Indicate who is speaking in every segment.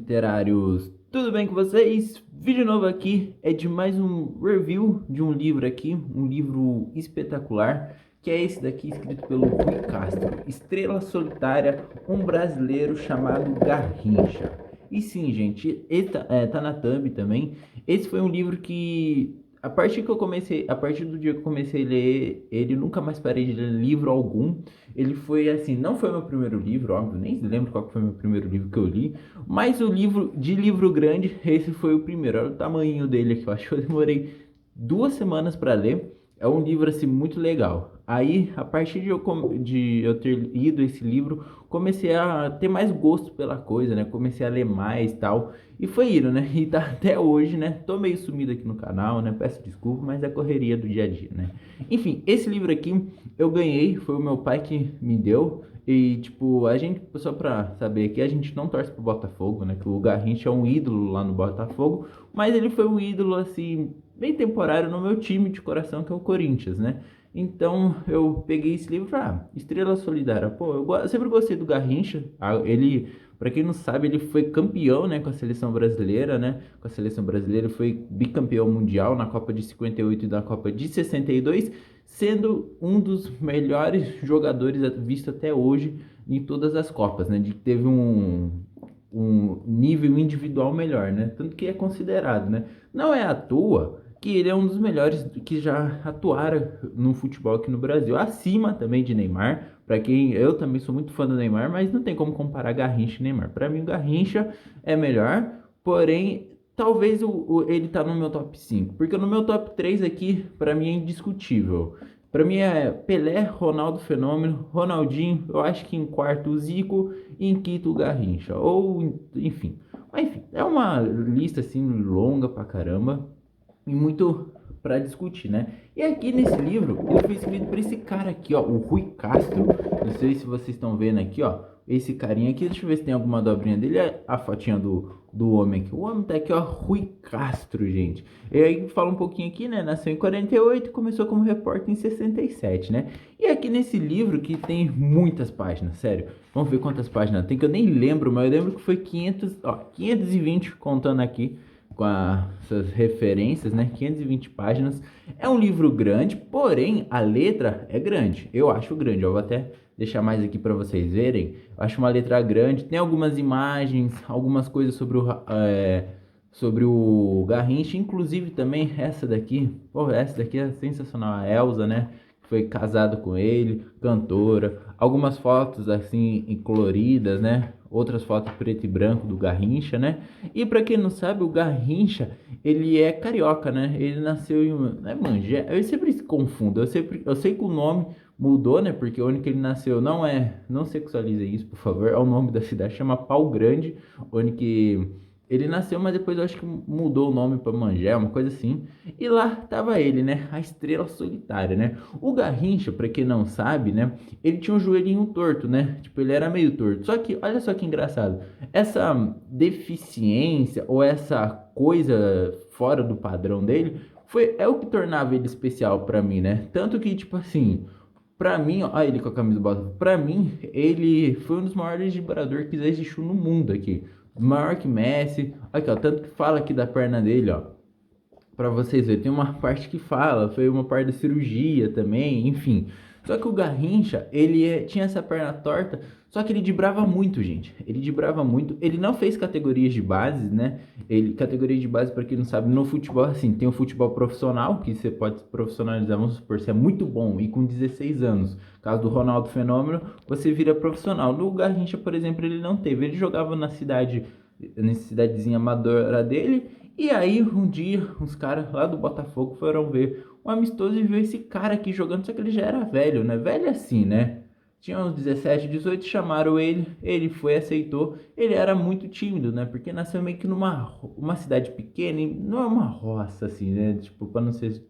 Speaker 1: literários, tudo bem com vocês? Vídeo novo aqui é de mais um review de um livro aqui, um livro espetacular, que é esse daqui escrito pelo Rui Castro, Estrela Solitária, um brasileiro chamado Garrincha. E sim, gente, tá na thumb também. Esse foi um livro que a partir do dia que eu comecei a ler ele, nunca mais parei de ler livro algum. Ele foi assim, não foi meu primeiro livro, óbvio, nem lembro qual foi meu primeiro livro que eu li, mas o livro grande, esse foi o primeiro. Olha o tamanho dele aqui, eu acho que eu demorei 2 semanas para ler. É um livro assim muito legal. Aí, a partir de eu ter lido esse livro, comecei a ter mais gosto pela coisa, né? Comecei a ler mais e tal. E foi indo, né? E tá até hoje, né? Tô meio sumido aqui no canal, né? Peço desculpa, mas é a correria do dia a dia, né? Enfim, esse livro aqui eu ganhei, foi o meu pai que me deu. E, tipo, a gente, só pra saber aqui, a gente não torce pro Botafogo, né? Que o Garrincha é um ídolo lá no Botafogo, mas ele foi um ídolo, assim, bem temporário no meu time de coração, que é o Corinthians, né? Então eu peguei esse livro, Estrela Solidária. Pô, eu sempre gostei do Garrincha. Ele, pra quem não sabe, ele foi campeão, né, com a seleção brasileira, né? Com a seleção brasileira, foi bicampeão mundial na Copa de 58 e na Copa de 62, sendo um dos melhores jogadores visto até hoje em todas as Copas, né? Teve um nível individual melhor, né? Tanto que é considerado, né? Não é à toa que ele é um dos melhores que já atuaram no futebol aqui no Brasil, acima também de Neymar. Para quem eu também sou muito fã do Neymar, mas não tem como comparar Garrincha e Neymar. Para mim, o Garrincha é melhor, porém, talvez ele tá no meu top 5, porque no meu top 3 aqui, para mim é indiscutível. Para mim é Pelé, Ronaldo Fenômeno, Ronaldinho, eu acho que em quarto o Zico e em quinto o Garrincha, ou enfim. Mas enfim, é uma lista assim longa pra caramba e muito para discutir, né? E aqui nesse livro, ele foi escrito por esse cara aqui, ó, o Rui Castro. Não sei se vocês estão vendo aqui, ó, esse carinha aqui. Deixa eu ver se tem alguma dobrinha dele. É a fotinha do homem aqui. O homem tá aqui, ó, Rui Castro, gente. E aí fala um pouquinho aqui, né? Nasceu em 48 e começou como repórter em 67, né? E aqui nesse livro que tem muitas páginas, sério. Vamos ver quantas páginas tem, que eu nem lembro, mas eu lembro que foi 500, ó, 520 contando aqui com essas referências, né? 520 páginas. É um livro grande, porém a letra é grande. Eu acho grande. Eu vou até deixar mais aqui para vocês verem. Eu acho uma letra grande. Tem algumas imagens, algumas coisas sobre o Garrincha, inclusive também essa daqui. Pô, essa daqui é sensacional. A Elsa, né? Foi casado com ele, cantora. Algumas fotos assim coloridas, né? Outras fotos preto e branco do Garrincha, né? E pra quem não sabe, o Garrincha, ele é carioca, né? Ele nasceu em, né, Mangé. Eu sempre se confundo. Eu sei que o nome mudou, né? Porque onde que ele nasceu não sexualize isso, por favor. É o nome da cidade, chama Pau Grande, onde que ele nasceu, mas depois eu acho que mudou o nome para Mangé, uma coisa assim. E lá tava ele, né? A estrela solitária, né? O Garrincha, pra quem não sabe, né? Ele tinha um joelhinho torto, né? Tipo, ele era meio torto. Só que, olha só que engraçado. Essa deficiência ou essa coisa fora do padrão dele é o que tornava ele especial pra mim, né? Tanto que, tipo assim, pra mim, ó, ele com a camisa do Botafogo, pra mim, ele foi um dos maiores vibradores que já existiu no mundo aqui. Maior que Messi. Aqui, ó, tanto que fala aqui da perna dele, ó. Pra vocês verem, tem uma parte que fala, foi uma parte da cirurgia também, enfim. Só que o Garrincha, tinha essa perna torta, só que ele dibrava muito, gente. Ele dibrava muito. Ele não fez categorias de base, né? Categoria de base, para quem não sabe, no futebol, assim, tem o futebol profissional, que você pode se profissionalizar, vamos supor, você é muito bom e com 16 anos. Caso do Ronaldo Fenômeno, você vira profissional. No Garrincha, por exemplo, ele não teve. Ele jogava nessa cidadezinha amadora dele. E aí, um dia, uns caras lá do Botafogo foram ver um amistoso e viu esse cara aqui jogando, só que ele já era velho, né? Velho assim, né? Tinha uns 17, 18, chamaram ele foi, aceitou. Ele era muito tímido, né? Porque nasceu meio que uma cidade pequena, e não é uma roça, assim, né? Tipo, pra não ser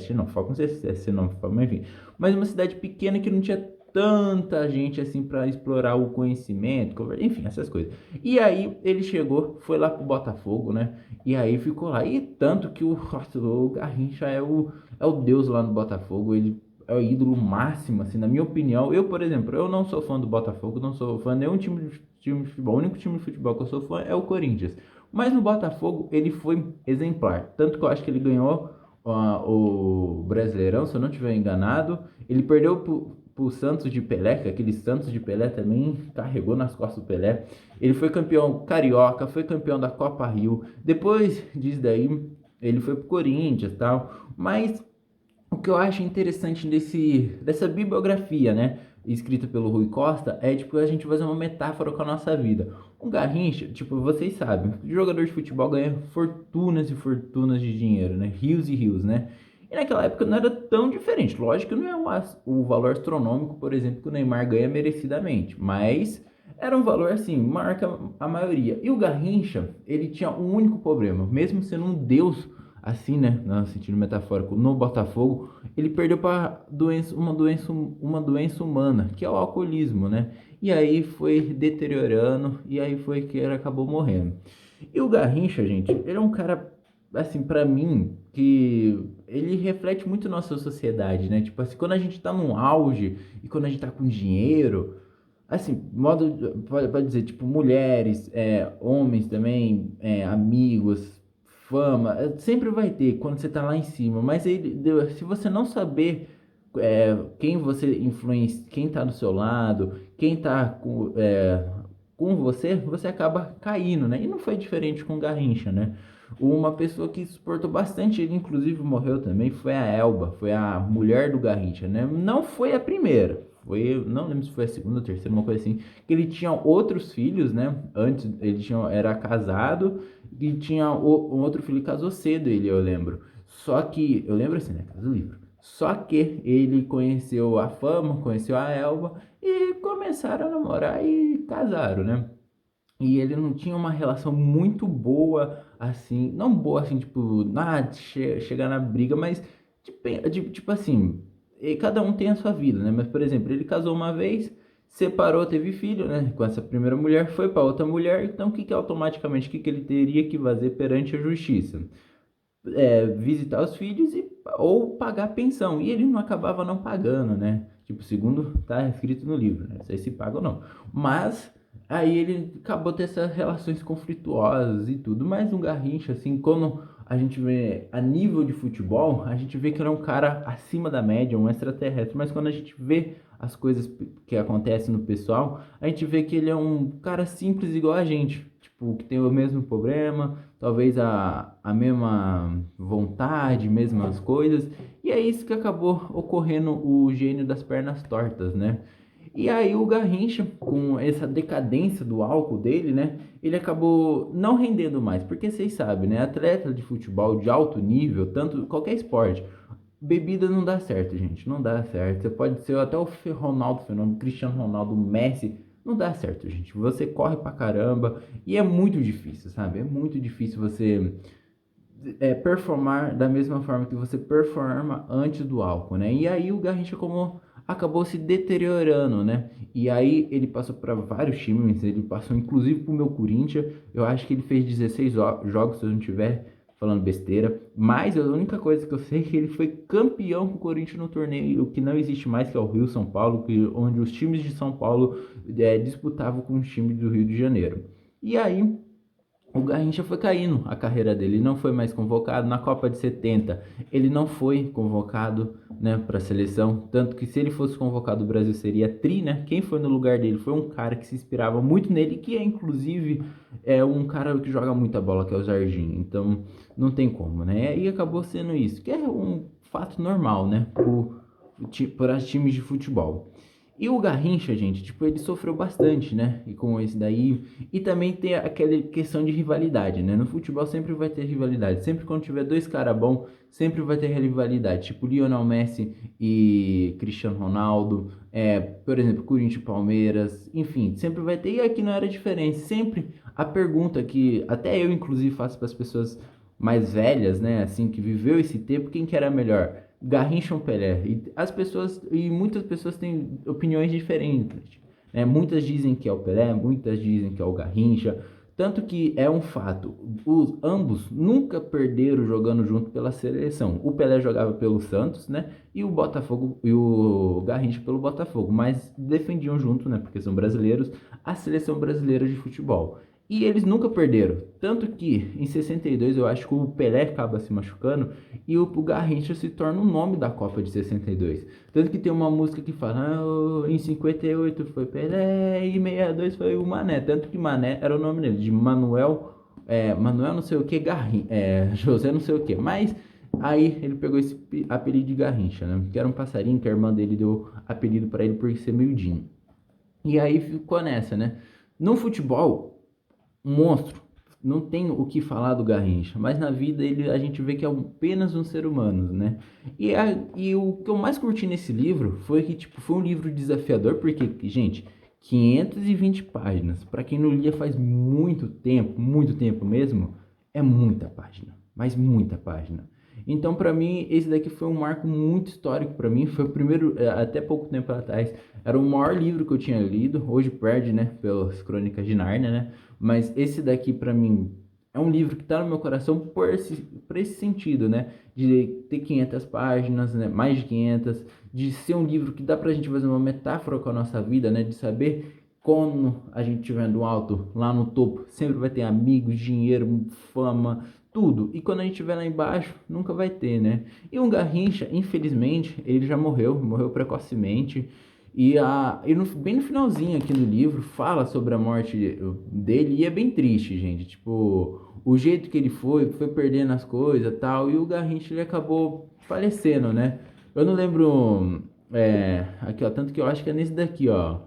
Speaker 1: xenofóbico, não sei se é xenofóbico, mas enfim. Mas uma cidade pequena que não tinha tanta gente assim para explorar o conhecimento, enfim, essas coisas. E aí ele chegou, foi lá pro Botafogo, né? E aí ficou lá. E tanto que o Garrincha é o deus lá no Botafogo. Ele é o ídolo máximo, assim, na minha opinião. Eu, por exemplo, eu não sou fã do Botafogo, não sou fã de nenhum time de futebol. O único time de futebol que eu sou fã é o Corinthians. Mas no Botafogo ele foi exemplar. Tanto que eu acho que ele ganhou o Brasileirão, se eu não estiver enganado. Ele perdeu pro Santos de Pelé, que aquele Santos de Pelé também carregou nas costas do Pelé. Ele foi campeão carioca, foi campeão da Copa Rio. Depois disso daí, ele foi pro Corinthians e tal. Mas o que eu acho interessante dessa bibliografia, né, escrita pelo Rui Costa, é tipo a gente fazer uma metáfora com a nossa vida. Um Garrincha, tipo, vocês sabem, o jogador de futebol ganha fortunas e fortunas de dinheiro, né, rios e rios, né. E naquela época não era tão diferente. Lógico que não é o valor astronômico, por exemplo, que o Neymar ganha merecidamente, mas era um valor assim, maior que a maioria. E o Garrincha, ele tinha um único problema, mesmo sendo um deus assim, né, no sentido metafórico, no Botafogo, ele perdeu para uma doença humana, que é o alcoolismo, né? E aí foi deteriorando e aí foi que ele acabou morrendo. E o Garrincha, gente, ele é um cara assim, para mim, que ele reflete muito nossa sociedade, né? Tipo assim, quando a gente tá num auge e quando a gente tá com dinheiro, assim, modo, pode dizer, tipo, mulheres, homens também, amigos, fama, sempre vai ter quando você tá lá em cima, mas se você não saber quem você influencia, quem tá do seu lado, quem tá com você, você acaba caindo, né? E não foi diferente com o Garrincha, né? Uma pessoa que suportou bastante, ele inclusive morreu também, foi a Elba, foi a mulher do Garrincha, né? Não foi a primeira, foi, não lembro se foi a segunda ou terceira, uma coisa assim, que ele tinha outros filhos, né? Antes ele era casado e tinha um outro filho que casou cedo, eu lembro. Só que, eu lembro assim, né? Casa do livro. Só que ele conheceu a fama, conheceu a Elba e começaram a namorar e casaram, né? E ele não tinha uma relação muito boa, assim, não boa assim, tipo, chegar na briga, mas tipo assim, cada um tem a sua vida, né? Mas, por exemplo, ele casou uma vez, separou, teve filho, né? Com essa primeira mulher, foi para outra mulher, então o que automaticamente, o que ele teria que fazer perante a justiça? Visitar os filhos ou pagar pensão. E ele não acabava não pagando, né? Tipo, segundo tá escrito no livro, né? Não sei se paga ou não. Mas aí ele acabou tendo essas relações conflituosas e tudo. Mas um Garrincha, assim, quando a gente vê a nível de futebol, a gente vê que ele é um cara acima da média, um extraterrestre. Mas quando a gente vê as coisas que acontecem no pessoal, a gente vê que ele é um cara simples igual a gente. Tipo, que tem o mesmo problema, talvez a mesma vontade, mesmas coisas. E é isso que acabou ocorrendo o gênio das pernas tortas, né? E aí o Garrincha, com essa decadência do álcool dele, né? Ele acabou não rendendo mais, porque vocês sabem, né? Atleta de futebol de alto nível, tanto qualquer esporte, bebida não dá certo, gente, não dá certo. Você pode ser até o Ronaldo Fenômeno, Cristiano Ronaldo, Messi, não dá certo, gente. Você corre pra caramba e é muito difícil, sabe? É muito difícil você performar da mesma forma que você performa antes do álcool, né? E aí o Garrincha como acabou se deteriorando, né? E aí ele passou para vários times, ele passou inclusive pro meu Corinthians. Eu acho que ele fez 16 jogos, se eu não tiver falando besteira. Mas a única coisa que eu sei é que ele foi campeão com o Corinthians no torneio que não existe mais, que é o Rio São Paulo, onde os times de São Paulo disputavam com os times do Rio de Janeiro. E aí o Garrincha foi caindo a carreira dele, ele não foi mais convocado. Na Copa de 70 ele não foi convocado, né, para a seleção, tanto que se ele fosse convocado o Brasil seria tri, né? Quem foi no lugar dele foi um cara que se inspirava muito nele, que é inclusive um cara que joga muita bola, que é o Zarginho, então não tem como, né? E acabou sendo isso, que é um fato normal, né, para times de futebol. E o Garrincha, gente, tipo, ele sofreu bastante, né? E com esse daí. E também tem aquela questão de rivalidade, né? No futebol sempre vai ter rivalidade. Sempre quando tiver dois caras bons, sempre vai ter rivalidade. Tipo, Lionel Messi e Cristiano Ronaldo. Por exemplo, Corinthians e Palmeiras. Enfim, sempre vai ter. E aqui não era diferente. Sempre a pergunta que até eu, inclusive, faço para as pessoas mais velhas, né? Assim, que viveu esse tempo, quem que era melhor? Garrincha ou Pelé? E muitas pessoas têm opiniões diferentes, né? Muitas dizem que é o Pelé, muitas dizem que é o Garrincha. Tanto que é um fato, os ambos nunca perderam jogando junto pela seleção. O Pelé jogava pelo Santos, né? E o Botafogo e o Garrincha pelo Botafogo, mas defendiam junto, né? Porque são brasileiros, a seleção brasileira de futebol. E eles nunca perderam. Tanto que em 62 eu acho que o Pelé acaba se machucando e o Garrincha se torna o nome da Copa de 62. Tanto que tem uma música que fala: "Ah, em 58 foi Pelé e 62 foi o Mané." Tanto que Mané era o nome dele, de Manuel, Manuel não sei o que, José não sei o que. Mas aí ele pegou esse apelido de Garrincha, né? Que era um passarinho que a irmã dele deu apelido para ele por ser miudinho. E aí ficou nessa, né? No futebol, um monstro. Não tem o que falar do Garrincha, mas na vida a gente vê que é apenas um ser humano, né? E o que eu mais curti nesse livro foi que tipo, foi um livro desafiador, porque, gente, 520 páginas, para quem não lia faz muito tempo mesmo, é muita página, mas muita página. Então, para mim, esse daqui foi um marco muito histórico para mim. Foi o primeiro, até pouco tempo atrás, era o maior livro que eu tinha lido. Hoje perde, né, pelas Crônicas de Nárnia, né? Mas esse daqui, para mim, é um livro que tá no meu coração por esse sentido, né? De ter 500 páginas, né? Mais de 500, de ser um livro que dá pra gente fazer uma metáfora com a nossa vida, né? De saber como a gente estiver no alto, lá no topo, sempre vai ter amigos, dinheiro, fama, tudo. E quando a gente estiver lá embaixo, nunca vai ter, né? E um Garrincha, infelizmente, ele já morreu precocemente. Bem no finalzinho aqui no livro, fala sobre a morte dele e é bem triste, gente. Tipo, o jeito que ele foi perdendo as coisas e tal. E o Garrincha, ele acabou falecendo, né? Eu não lembro. Aqui, ó. Tanto que eu acho que é nesse daqui, ó.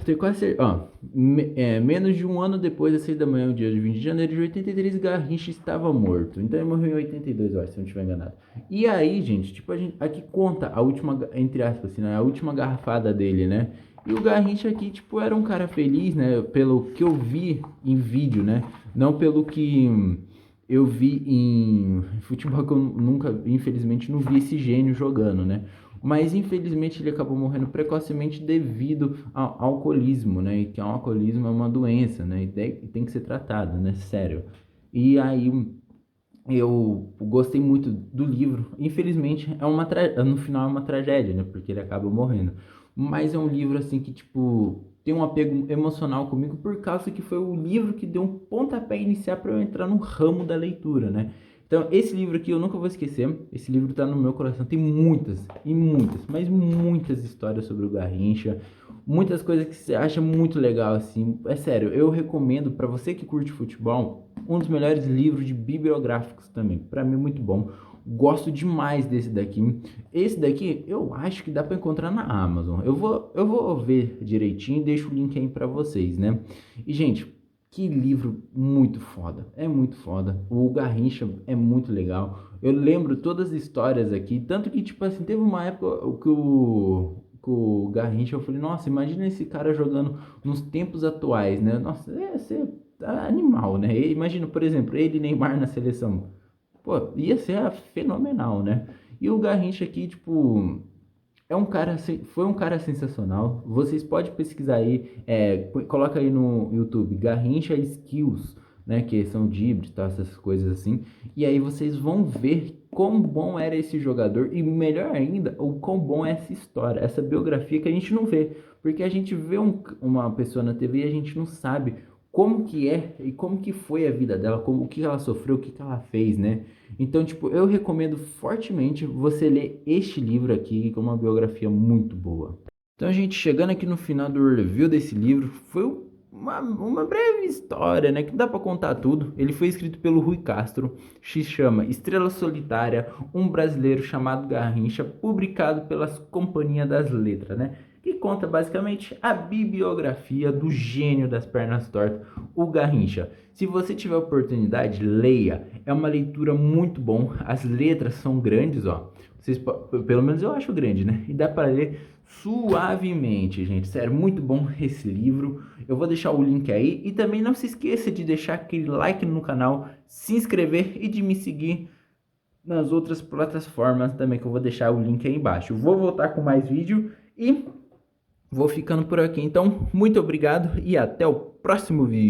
Speaker 1: Tenho quase certeza. Ó, menos de um ano depois das 6 da manhã, dia de 20 de janeiro de 83, Garrincha estava morto. Então ele morreu em 82, eu acho, se eu não estiver enganado. E aí, gente, tipo, aqui conta a última, entre aspas, assim, né, a última garrafada dele, né? E o Garrincha aqui, tipo, era um cara feliz, né? Pelo que eu vi em vídeo, né? Não pelo que eu vi em futebol, que eu nunca, infelizmente, não vi esse gênio jogando, né? Mas infelizmente ele acabou morrendo precocemente devido ao alcoolismo, né? E que o alcoolismo é uma doença, né? E tem que ser tratado, né? Sério. E aí eu gostei muito do livro. Infelizmente no final é uma tragédia, né? Porque ele acaba morrendo. Mas é um livro assim que tipo tem um apego emocional comigo por causa que foi o livro que deu um pontapé inicial para eu entrar no ramo da leitura, né? Então, esse livro aqui eu nunca vou esquecer. Esse livro tá no meu coração. Tem muitas, e muitas, mas muitas histórias sobre o Garrincha. Muitas coisas que você acha muito legal, assim. É sério, eu recomendo para você que curte futebol, um dos melhores livros de bibliográficos também. Para mim, muito bom. Gosto demais desse daqui. Esse daqui eu acho que dá para encontrar na Amazon. Eu vou ver direitinho e deixo o link aí para vocês, né? E, gente, que livro muito foda, é muito foda. O Garrincha é muito legal. Eu lembro todas as histórias aqui, tanto que, tipo assim, teve uma época que o Garrincha, eu falei, nossa, imagina esse cara jogando nos tempos atuais, né? Nossa, ia ser animal, né? Imagina, por exemplo, ele e Neymar na seleção. Pô, ia ser fenomenal, né? E o Garrincha aqui, tipo, foi um cara sensacional. Vocês podem pesquisar aí, coloca aí no YouTube, Garrincha Skills, né, que são dribles, tá, essas coisas assim. E aí vocês vão ver quão bom era esse jogador e melhor ainda, o quão bom é essa história, essa biografia que a gente não vê, porque a gente vê uma pessoa na TV e a gente não sabe como que é e como que foi a vida dela, o que ela sofreu, o que ela fez, né? Então, tipo, eu recomendo fortemente você ler este livro aqui, que é uma biografia muito boa. Então, gente, chegando aqui no final do review desse livro, foi uma breve história, né? Que não dá pra contar tudo. Ele foi escrito pelo Rui Castro, se chama Estrela Solitária, um brasileiro chamado Garrincha, publicado pelas Companhia das Letras, né? Que conta basicamente a bibliografia do gênio das pernas tortas, o Garrincha. Se você tiver oportunidade, leia. É uma leitura muito bom. As letras são grandes, ó. Pelo menos eu acho grande, né? E dá para ler suavemente, gente. Sério, muito bom esse livro. Eu vou deixar o link aí. E também não se esqueça de deixar aquele like no canal, se inscrever e de me seguir nas outras plataformas também, que eu vou deixar o link aí embaixo. Vou voltar com mais vídeo e vou ficando por aqui. Então, muito obrigado e até o próximo vídeo.